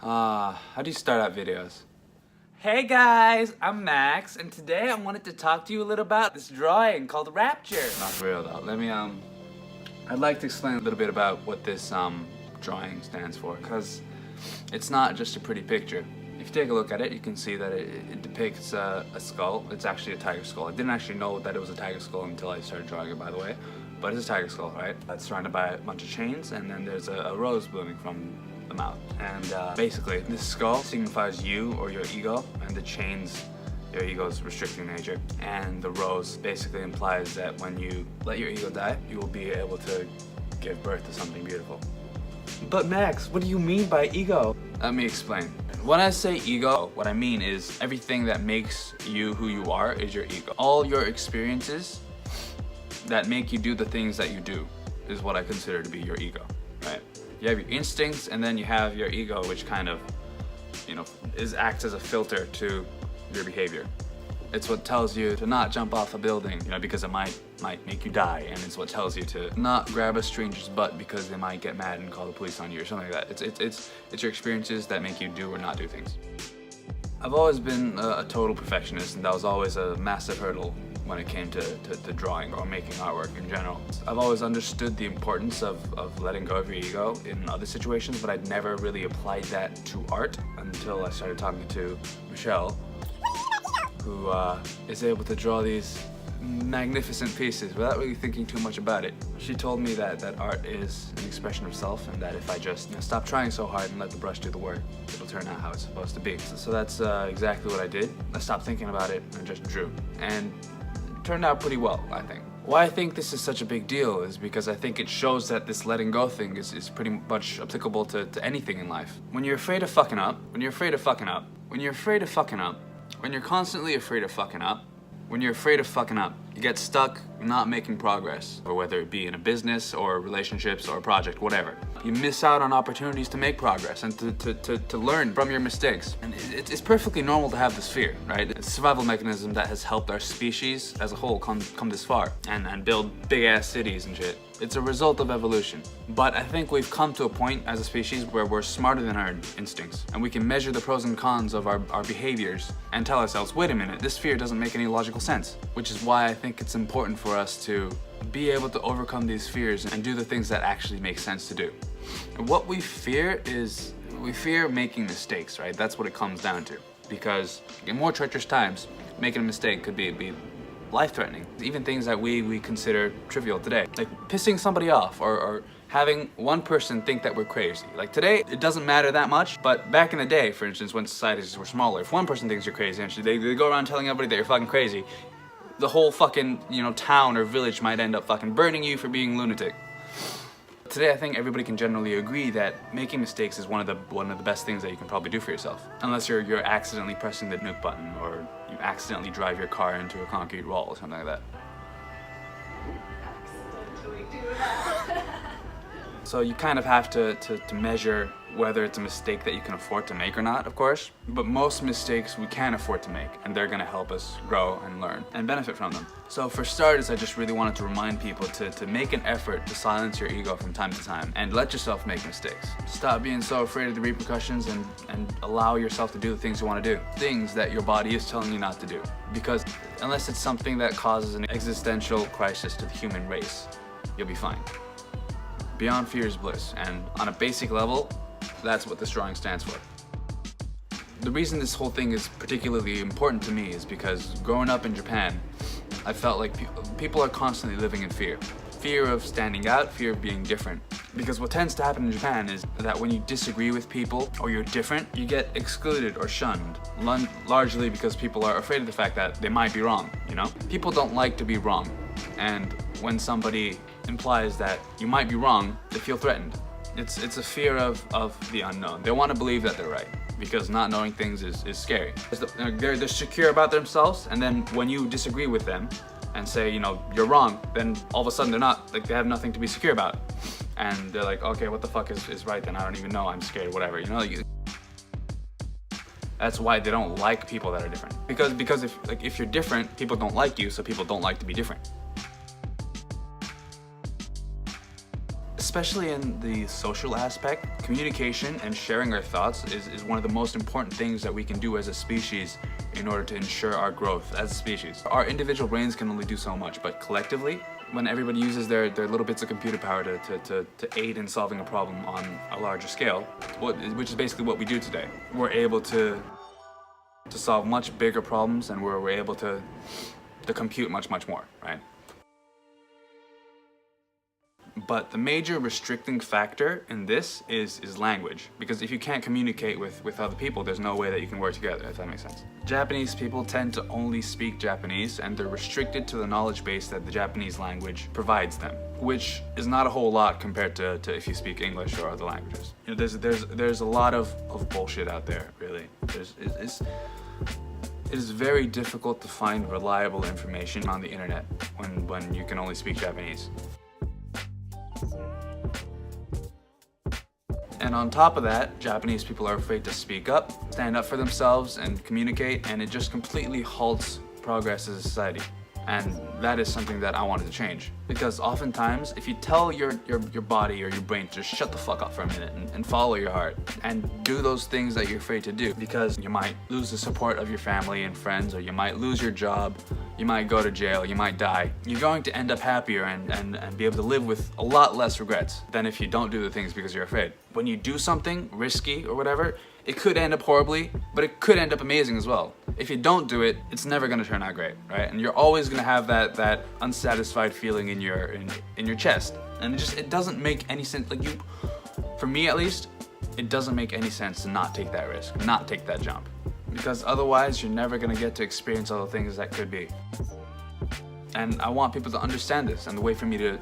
How do you start out videos? Hey guys, I'm Max, and today I wanted to talk to you a little about this drawing called Rapture. Not for real though. I'd like to explain a little bit about what this drawing stands for, because it's not just a pretty picture. If you take a look at it, you can see that it depicts a skull. It's actually a tiger skull. I didn't actually know that it was a tiger skull until I started drawing it, by the way. But it's a tiger skull, right? It's surrounded by a bunch of chains, and then there's a rose blooming from the mouth. And basically, this skull signifies you or your ego, and the chains, your ego's restricting nature. And the rose basically implies that when you let your ego die, you will be able to give birth to something beautiful. But Max, what do you mean by ego? Let me explain. When I say ego, what I mean is everything that makes you who you are is your ego. All your experiences that make you do the things that you do is what I consider to be your ego, right? You have your instincts, and then you have your ego, which kind of, acts as a filter to your behavior. It's what tells you to not jump off a building, because it might make you die, and it's what tells you to not grab a stranger's butt because they might get mad and call the police on you or something like that. It's your experiences that make you do or not do things. I've always been a total perfectionist, and that was always a massive hurdle when it came to drawing or making artwork in general. I've always understood the importance of letting go of your ego in other situations, but I'd never really applied that to art until I started talking to Michelle, who is able to draw these magnificent pieces without really thinking too much about it. She told me that art is an expression of self, and that if I just stop trying so hard and let the brush do the work, it'll turn out how it's supposed to be. So that's exactly what I did. I stopped thinking about it and just drew. And it turned out pretty well, I think. Why I think this is such a big deal is because I think it shows that this letting go thing is pretty much applicable to anything in life. When you're afraid of fucking up, when you're constantly afraid of fucking up, when you're afraid of fucking up, you get stuck not making progress, or whether it be in a business or relationships or a project, whatever. You miss out on opportunities to make progress and to learn from your mistakes. And it's perfectly normal to have this fear, right? It's a survival mechanism that has helped our species as a whole come this far and build big ass cities and shit. It's a result of evolution. But I think we've come to a point as a species where we're smarter than our instincts, and we can measure the pros and cons of our behaviors and tell ourselves, wait a minute, this fear doesn't make any logical sense. Which is why I think it's important for us to be able to overcome these fears and do the things that actually make sense to do. And what we fear making mistakes, right? That's what it comes down to. Because in more treacherous times, making a mistake could be life-threatening. Even things that we consider trivial today, like pissing somebody off or having one person think that we're crazy. Like today, it doesn't matter that much, but back in the day, for instance, when societies were smaller, if one person thinks you're crazy and they go around telling everybody that you're fucking crazy, the whole fucking, town or village might end up fucking burning you for being lunatic. Today, I think everybody can generally agree that making mistakes is one of the best things that you can probably do for yourself. Unless you're accidentally pressing the nuke button, or you accidentally drive your car into a concrete wall or something like that. Accidentally do that. So you kind of have to measure whether it's a mistake that you can afford to make or not, of course. But most mistakes we can afford to make, and they're gonna help us grow and learn and benefit from them. So for starters, I just really wanted to remind people to make an effort to silence your ego from time to time and let yourself make mistakes. Stop being so afraid of the repercussions and allow yourself to do the things you want to do. Things that your body is telling you not to do. Because unless it's something that causes an existential crisis to the human race, you'll be fine. Beyond fear is bliss, and on a basic level, that's what this drawing stands for. The reason this whole thing is particularly important to me is because growing up in Japan, I felt like people are constantly living in fear. Fear of standing out, fear of being different. Because what tends to happen in Japan is that when you disagree with people or you're different, you get excluded or shunned, largely because people are afraid of the fact that they might be wrong, People don't like to be wrong, and when somebody implies that you might be wrong, they feel threatened. It's a fear of the unknown. They want to believe that they're right, because not knowing things is scary. They're secure about themselves, and then when you disagree with them and say, you're wrong, then all of a sudden they're not, like, they have nothing to be secure about. And they're like, okay, what the fuck is right then? I don't even know, I'm scared, whatever, That's why they don't like people that are different. Because if you're different, people don't like you, so people don't like to be different. especially in the social aspect, communication and sharing our thoughts is one of the most important things that we can do as a species in order to ensure our growth as a species. Our individual brains can only do so much, but collectively, when everybody uses their little bits of computer power to aid in solving a problem on a larger scale, which is basically what we do today, we're able to solve much bigger problems, and we're able to compute much more, right? But the major restricting factor in this is language, because if you can't communicate with other people, there's no way that you can work together, if that makes sense. Japanese people tend to only speak Japanese, and they're restricted to the knowledge base that the Japanese language provides them, which is not a whole lot compared to if you speak English or other languages. You know, there's a lot of bullshit out there, really. It is very difficult to find reliable information on the internet when you can only speak Japanese. And on top of that, Japanese people are afraid to speak up, stand up for themselves, and communicate, and it just completely halts progress as a society. And that is something that I wanted to change. Because oftentimes, if you tell your body or your brain to just shut the fuck up for a minute and follow your heart and do those things that you're afraid to do, because you might lose the support of your family and friends, or you might lose your job, you might go to jail, you might die, you're going to end up happier and be able to live with a lot less regrets than if you don't do the things because you're afraid. When you do something risky or whatever, it could end up horribly, but it could end up amazing as well. If you don't do it, it's never gonna turn out great, right? And you're always gonna have that unsatisfied feeling in your chest. And it doesn't make any sense. Like, for me at least, it doesn't make any sense to not take that risk, not take that jump. Because otherwise, you're never gonna get to experience all the things that could be. And I want people to understand this, and the way for me to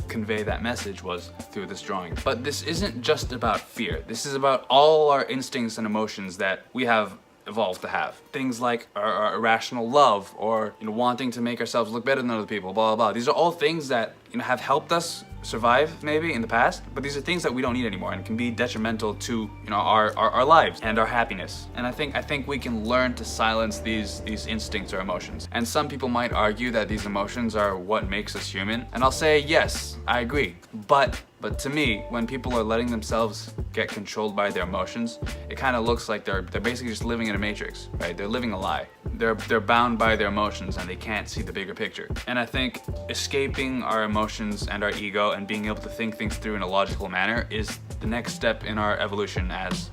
convey that message was through this drawing. But this isn't just about fear. This is about all our instincts and emotions that we have evolved to have. Things like our irrational love, or wanting to make ourselves look better than other people, blah, blah, blah. These are all things that have helped us survive maybe in the past, but these are things that we don't need anymore and can be detrimental to our lives and our happiness. And I think we can learn to silence these instincts or emotions. And some people might argue that these emotions are what makes us human, and I'll say yes, I agree. But to me, when people are letting themselves get controlled by their emotions, it kind of looks like they're basically just living in a matrix, right? They're living a lie. They're bound by their emotions and they can't see the bigger picture. And I think escaping our emotions and our ego and being able to think things through in a logical manner is the next step in our evolution as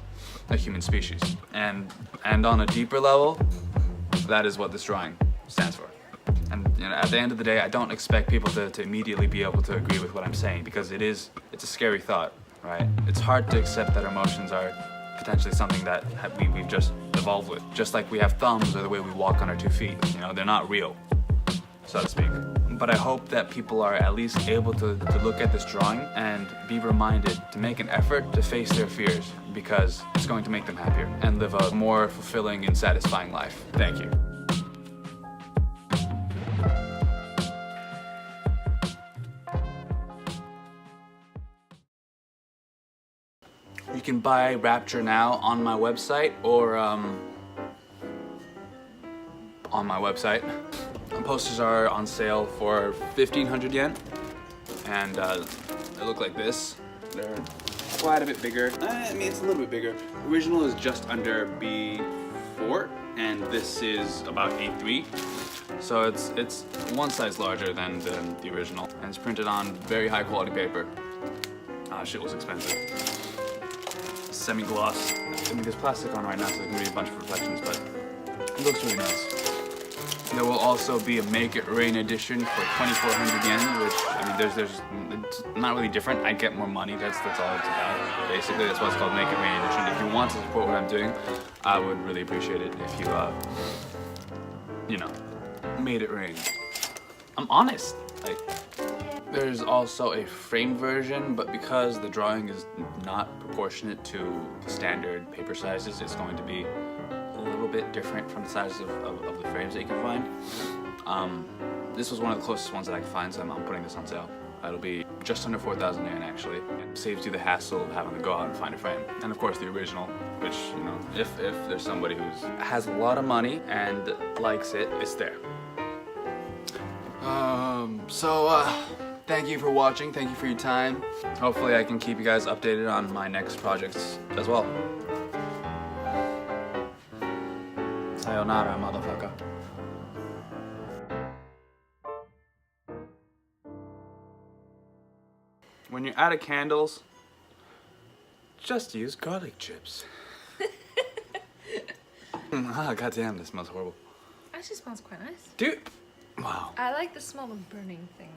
a human species. And on a deeper level, that is what this drawing stands for. And at the end of the day, I don't expect people to immediately be able to agree with what I'm saying, because it's a scary thought, right? It's hard to accept that emotions are potentially something that we've just evolved with. Just like we have thumbs or the way we walk on our 2 feet. They're not real, so to speak. But I hope that people are at least able to look at this drawing and be reminded to make an effort to face their fears, because it's going to make them happier and live a more fulfilling and satisfying life. Thank you. You can buy Rapture now on my website, or on my website. Posters are on sale for 1,500 yen, and they look like this. They're quite a bit bigger. I mean, it's a little bit bigger. Original is just under B4, and this is about A3. So it's one size larger than the original, and it's printed on very high quality paper. Shit was expensive. Semi-gloss. I mean, there's plastic on right now, so there's gonna be a bunch of reflections, but it looks really nice. There will also be a Make It Rain edition for 2,400 yen, which, I mean, it's not really different. I get more money, that's all it's about. Basically, that's why it's called Make It Rain edition. If you want to support what I'm doing, I would really appreciate it if you, made it rain. I'm honest. There's also a framed version, but because the drawing is not proportionate to the standard paper sizes, it's going to be a little bit different from the sizes of the frames that you can find. This was one of the closest ones that I could find, so I'm putting this on sale. It'll be just under 4,000 yen actually. It saves you the hassle of having to go out and find a frame. And of course the original, which, if there's somebody who has a lot of money and likes it, it's there. Thank you for watching. Thank you for your time. Hopefully I can keep you guys updated on my next projects as well. Sayonara, motherfucker. When you're out of candles, just use garlic chips. Ah, goddamn, this smells horrible. Actually smells quite nice. Dude, wow. I like the smell of burning things.